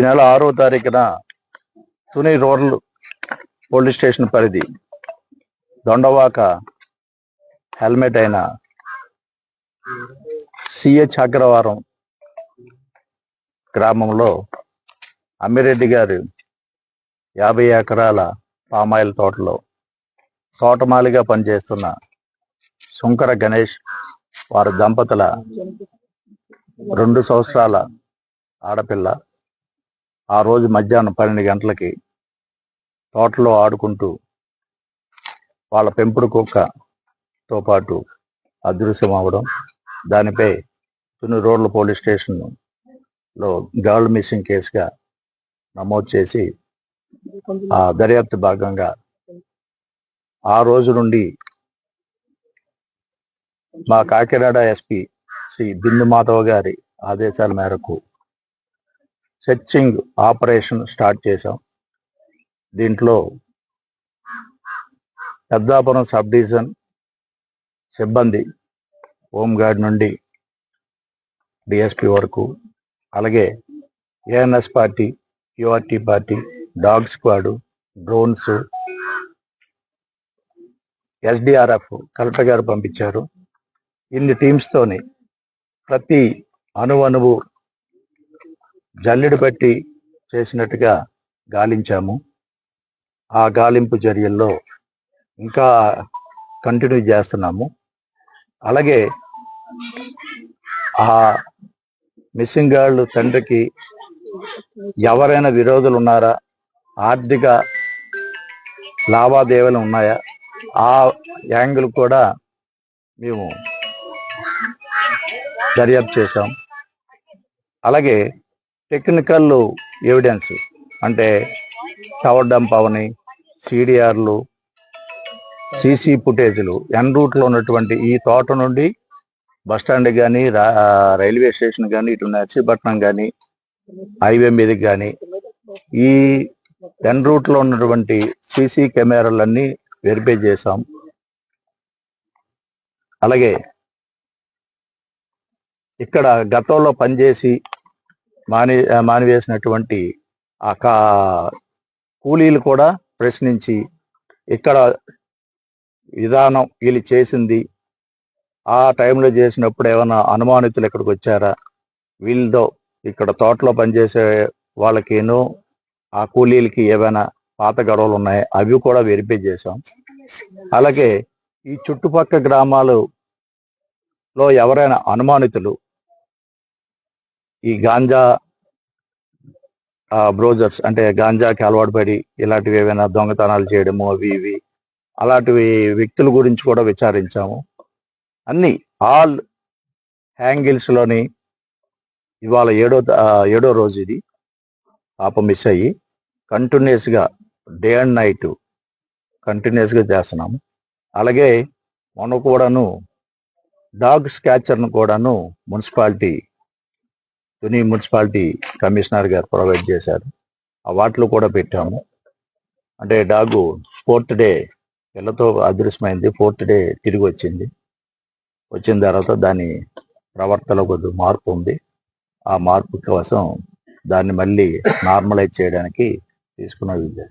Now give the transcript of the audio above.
ఈ నెల 6వ తారీఖున తుని రూరల్ పోలీస్ స్టేషన్ పరిధి దొండవాక హెల్మెట్ అయిన సిహెచ్ అగ్రవారం గ్రామంలో అమ్మిరెడ్డి గారు 50 ఎకరాల పామాయిల్ తోటలో తోటమాలిగా పనిచేస్తున్న శుంకర గణేష్ వారి దంపతుల 2 సంవత్సరాల ఆడపిల్ల ఆ రోజు మధ్యాహ్నం 12 గంటలకి తోటలో ఆడుకుంటూ వాళ్ళ పెంపుడు కుక్కతో పాటు అదృశ్యం అవ్వడం, దానిపై తుని రూరల్ పోలీస్ స్టేషన్లో గర్ల్ మిస్సింగ్ కేసుగా నమోదు చేసి ఆ దర్యాప్తు భాగంగా ఆ రోజు నుండి మా కాకినాడ ఎస్పీ శ్రీ బిందు మాధవ్ గారి ఆదేశాల మేరకు సెర్చింగ్ ఆపరేషన్ స్టార్ట్ చేశాం. దీంట్లో పెద్దాపురం సబ్ డివిజన్ సిబ్బంది, హోంగార్డ్ నుండి డిఎస్పీ వరకు, అలాగే ANS party, QRT party, dog squad, drones, SDRF collector గారు పంపించారు. ఇన్ని టీమ్స్తోని ప్రతి అణువు జల్లెడు పెట్టి చేసినట్టుగా గాలించాము. ఆ గాలింపు చర్యల్లో ఇంకా కంటిన్యూ చేస్తున్నాము. అలాగే ఆ మిస్సింగ్ గర్ల్ తండ్రికి ఎవరైనా విరోధులు ఉన్నారా, ఆర్థిక లావాదేవీలు ఉన్నాయా, ఆ యాంగిల్ కూడా మేము దర్యాప్తు చేశాం. అలాగే టెక్నికల్ ఎవిడెన్స్ అంటే టవర్ డంప్ అవని, సిడిఆర్లు, సీసీ ఫుటేజ్లు, ఎన్ రూట్లో ఉన్నటువంటి ఈ తోట నుండి బస్టాండ్ కానీ, రైల్వే స్టేషన్ కానీ, ఇటు నర్సీపట్నం కానీ, హైవే మీదకి కానీ ఈ ఎన్ రూట్లో ఉన్నటువంటి సీసీ కెమెరాలన్నీ వెరిఫై చేశాం. అలాగే ఇక్కడ గతంలో పనిచేసి మానివేసినటువంటి ఆ కూలీలు కూడా ప్రశ్నించి ఇక్కడ విధానం వీళ్ళు చేసింది, ఆ టైంలో చేసినప్పుడు ఏమైనా అనుమానితులు ఇక్కడికి వచ్చారా, వీళ్ళతో ఇక్కడ తోటలో పనిచేసే వాళ్ళకేనో ఆ కూలీలకి ఏమైనా పాత గొడవలు ఉన్నాయా, అవి కూడా వెరిఫై చేశాం. అలాగే ఈ చుట్టుపక్కల గ్రామాలలో ఎవరైనా అనుమానితులు ఈ గాంజా బ్రోజర్స్ అంటే గాంజాకి అలవాటు పడి ఇలాంటివి ఏమైనా దొంగతనాలు చేయడము అవి ఇవి అలాంటివి వ్యక్తుల గురించి కూడా విచారించాము. అన్ని ఆల్ హ్యాంగిల్స్లోని ఇవాళ ఏడో రోజు ఇది పాప మిస్ అయ్యి కంటిన్యూస్గా డే అండ్ నైట్ కంటిన్యూస్గా చేస్తున్నాము. అలాగే మొన్న కూడాను డాగ్ స్కాచర్ను కూడాను తుని మున్సిపాలిటీ కమిషనర్ గారు ప్రొవైడ్ చేశారు. ఆ వాటిలో కూడా పెట్టాము. అంటే డాగు 4th డే పిల్లతో అదృశ్యమైంది, 4th డే తిరిగి వచ్చిన తర్వాత దాని ప్రవర్తనలో కొద్ది మార్పు ఉంది. ఆ మార్పు కోసం దాన్ని మళ్ళీ నార్మలైజ్ చేయడానికి తీసుకున్న విద్య.